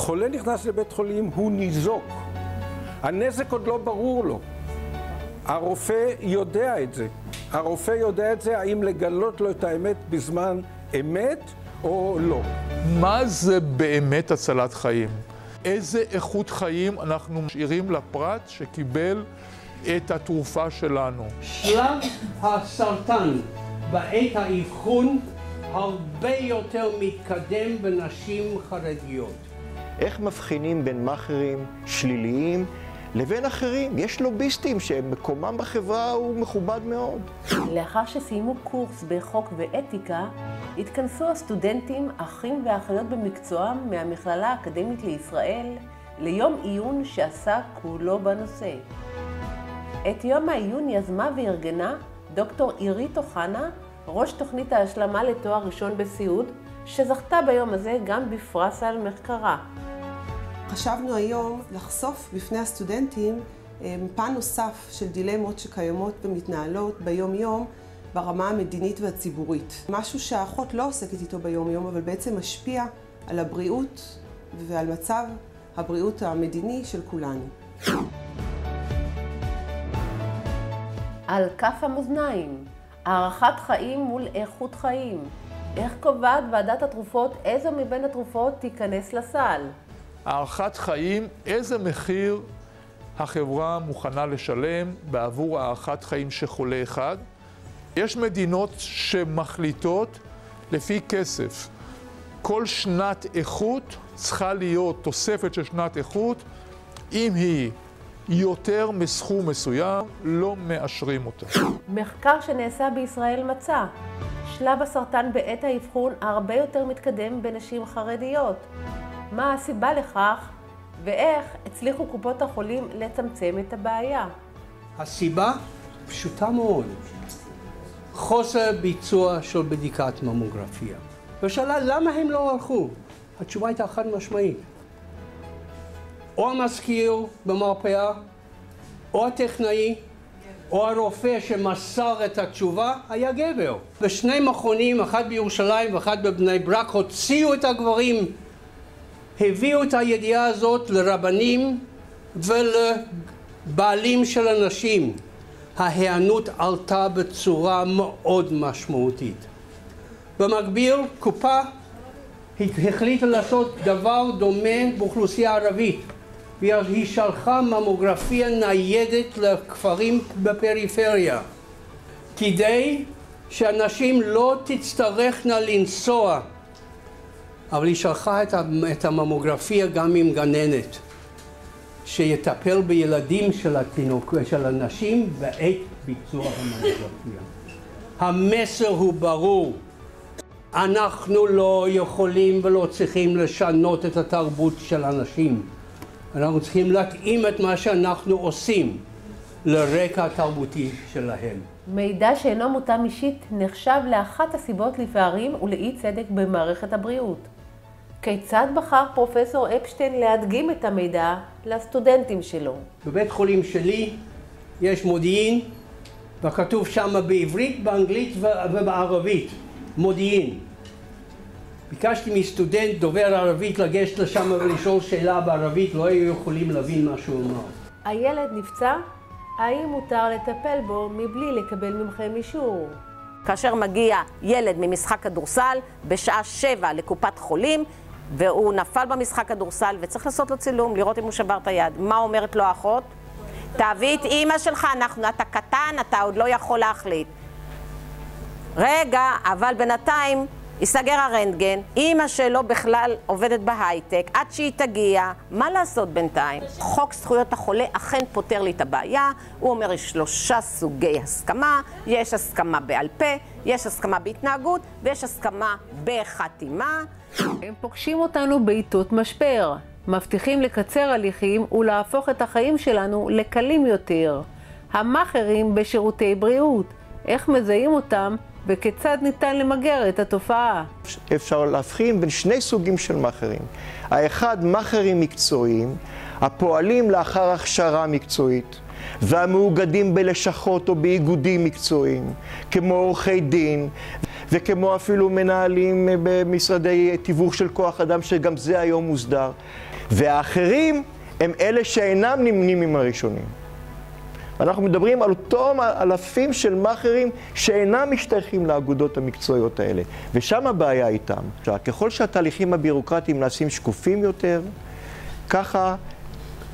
חולה נכנס לבית חולים, הוא ניזוק. הנזק עוד לא ברור לו. הרופא יודע את זה. הרופא יודע את זה, האם לגלות לו את האמת בזמן אמת או לא. מה זה באמת הצלת חיים? איזה איכות חיים אנחנו משאירים לפרט שקיבל את התרופה שלנו? שלב הסרטן בעת האבחון הרבה יותר מתקדם בנשים חרדיות. איך מבחינים בין מאכערים שליליים לבין אחרים? יש לוביסטים שמקומם בחברה הוא מכובד מאוד. לאחר שסיימו קורס בחוק ואתיקה, התכנסו הסטודנטים, אחים ואחיות במקצועם מהמכללה האקדמית לישראל ליום עיון שעסק כולו בנושא. את יום העיון יזמה וארגנה דוקטור עירית אוחנה, ראש תוכנית ההשלמה לתואר ראשון בסיעוד, שזכתה ביום הזה גם בפרס על מחקרה. חשבנו היום לחשוף בפני הסטודנטים פן נוסף של דילמות שקיימות ומתנהלות ביום-יום ברמה המדינית והציבורית. משהו שהאחות לא עוסקת איתו ביום-יום, אבל בעצם משפיע על הבריאות ועל מצב הבריאות המדיני של כולנו. על כף המאזניים, הערכת חיים מול איכות חיים. איך קובעת ועדת התרופות איזו מבין התרופות תיכנס לסל? הערכת חיים, איזה מחיר החברה מוכנה לשלם בעבור הערכת חיים של חולה אחד. יש מדינות שמחליטות לפי כסף. כל שנת איכות צריכה להיות תוספת של שנת איכות. אם היא יותר מסכום מסוים, לא מאשרים אותה. מחקר שנעשה בישראל מצא שלב הסרטן בעת האבחון הרבה יותר מתקדם בנשים חרדיות. מה הסיבה לכך ואיך הצליחו קופות החולים לצמצם את הבעיה? הסיבה פשוטה מאוד. חוסר ביצוע של בדיקת ממוגרפיה. והשאלה למה הם לא הלכו? התשובה הייתה חד משמעית. או המזכיר במרפאה, או הטכנאי, או הרופא שמסר את התשובה היה גבר. בשני מכונים, אחד בירושלים ואחד בבני ברק, הוציאו את הגברים, הביאו את הידיעה הזאת לרבנים ולבעלים של אנשים. ההיענות עלתה בצורה מאוד משמעותית. במקביל, קופה החליטה לעשות דבר דומה באוכלוסייה הערבית. והיא שלחה ממוגרפיה ניידת לכפרים בפריפריה, כדי שאנשים לא תצטרכנה לנסוע. אבל היא שלחה את הממוגרפיה גם עם גננת, שיטפל בילדים של הנשים בעת ביצוע הממוגרפיה. המסר הוא ברור. אנחנו לא יכולים ולא צריכים לשנות את התרבות של אנשים. אנחנו צריכים להתאים את מה שאנחנו עושים לרקע התרבותי שלהם. מידע שאינו מותאם אישית נחשב לאחת הסיבות לפערים ולאי צדק במערכת הבריאות. כיצד בחר פרופסור אפשטיין להדגים את המידע לסטודנטים שלו? בבית חולים שלי יש מודיעין, וכתוב שם בעברית, באנגלית ובערבית, מודיעין. ביקשתי מסטודנט דובר ערבית לגשת לשם ולשאול שאלה בערבית, לא היו יכולים להבין מה שהוא אמר. הילד נפצע? האם מותר לטפל בו מבלי לקבל ממכם אישור? כאשר מגיע ילד ממשחק כדורסל בשעה 7 לקופת חולים, והוא נפל במשחק כדורסל וצריך לעשות לו צילום, לראות אם הוא שבר את היד. מה אומרת לו האחות? תביא את אמא שלך, אתה קטן, אתה עוד לא יכול להחליט. רגע, אבל בינתיים ייסגר הרנטגן, אמא שלו בכלל עובדת בהייטק, עד שהיא תגיע, מה לעשות בינתיים? חוק זכויות החולה אכן פותר לי את הבעיה, הוא אומר יש 3 סוגי הסכמה, יש הסכמה בעל פה, יש הסכמה בהתנהגות ויש הסכמה בחתימה. הם פוגשים אותנו בעיתות משבר, מבטיחים לקצר הליכים ולהפוך את החיים שלנו לקלים יותר. המאכערים בשירותי בריאות, איך מזהים אותם? וכיצד ניתן למגר את התופעה? אפשר להבחין בין 2 סוגים של מאכערים. האחד, מאכערים מקצועיים, הפועלים לאחר הכשרה מקצועית, והמאוגדים בלשכות או באיגודים מקצועיים, כמו עורכי דין, וכמו אפילו מנהלים במשרדי תיווך של כוח אדם, שגם זה היום מוסדר. והאחרים הם אלה שאינם נמנים עם הראשונים. אנחנו מדברים על אותם אלפים של מאכערים שאינם משתייכים לאגודות המקצועיות האלה, ושם הבעיה איתם. ככל שהתהליכים הבירוקרטיים נעשים שקופים יותר, ככה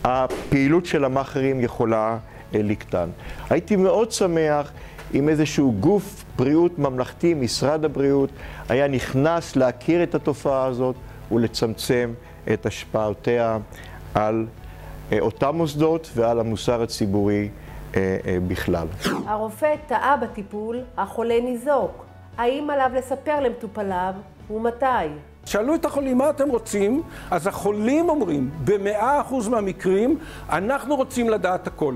הפעילות של המאכערים יכולה לקטן. הייתי מאוד שמח אם איזשהו גוף בריאות ממלכתי, משרד הבריאות, היה נכנס להכיר את התופעה הזאת ולצמצם את השפעותיה על אותם מוסדות ועל המוסר הציבורי בכלל. הרופא טעה בטיפול, החולה ניזוק. האם עליו לספר למטופליו ומתי? שאלו את החולים מה אתם רוצים, אז החולים אומרים, ב100% מהמקרים, אנחנו רוצים לדעת הכל.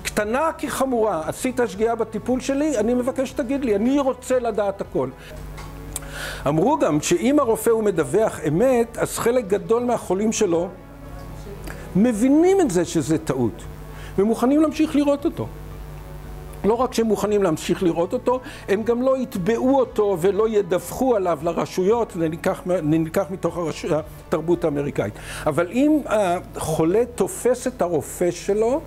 קטנה כחמורה, עשית שגיאה בטיפול שלי, אני מבקש שתגיד לי, אני רוצה לדעת הכל. אמרו גם שאם הרופא הוא מדווח אמת, אז חלק גדול מהחולים שלו מבינים את זה שזה טעות, ומוכנים להמשיך לראות אותו. לא רק שהם מוכנים להמשיך לראות אותו, הם גם לא יתבעו אותו ולא ידווחו עליו לרשויות, זה נלקח מתוך התרבות האמריקאית. אבל אם החולה תופס את הרופא שלו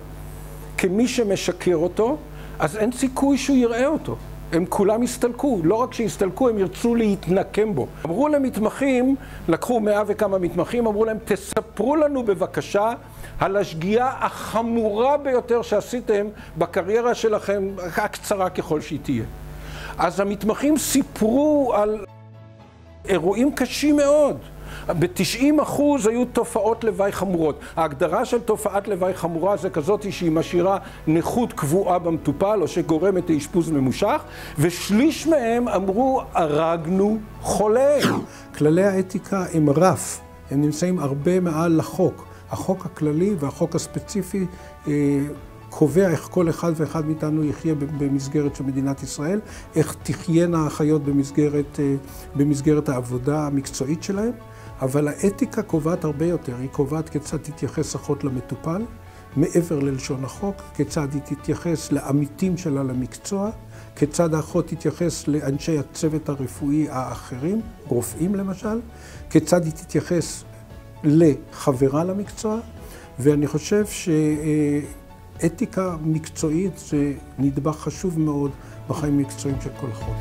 כמי שמשקר אותו, אז אין סיכוי שהוא יראה אותו. הם כולם הסתלקו, לא רק שהסתלקו, הם ירצו להתנקם בו. אמרו למתמחים, לקחו 100 וכמה מתמחים, אמרו להם, תספרו לנו בבקשה על השגיאה החמורה ביותר שעשיתם בקריירה שלכם, הקצרה ככל שהיא תהיה. אז המתמחים סיפרו על אירועים קשים מאוד. ב-90% היו תופעות לוואי חמורות. ההגדרה של תופעת לוואי חמורה זה כזאת שהיא משאירה נכות קבועה במטופל או שגורמת לאשפוז ממושך, ושליש מהם אמרו, הרגנו חולה. כללי האתיקה הם רף, הם נמצאים הרבה מעל לחוק. החוק הכללי והחוק הספציפי קובע איך כל אחד ואחד מאיתנו יחיה במסגרת של מדינת ישראל, איך תחיינה האחיות במסגרת העבודה המקצועית שלהם, אבל האתיקה קובעת הרבה יותר, היא קובעת כיצד תתייחס אחות למטופל, מעבר ללשון החוק, כיצד היא תתייחס לעמיתים שלה למקצוע, כיצד האחות תתייחס לאנשי הצוות הרפואי האחרים, רופאים למשל, כיצד היא תתייחס לחברה למקצוע, ואני חושב שאתיקה מקצועית זה נדבך חשוב מאוד בחיים מקצועיים של כל אחות.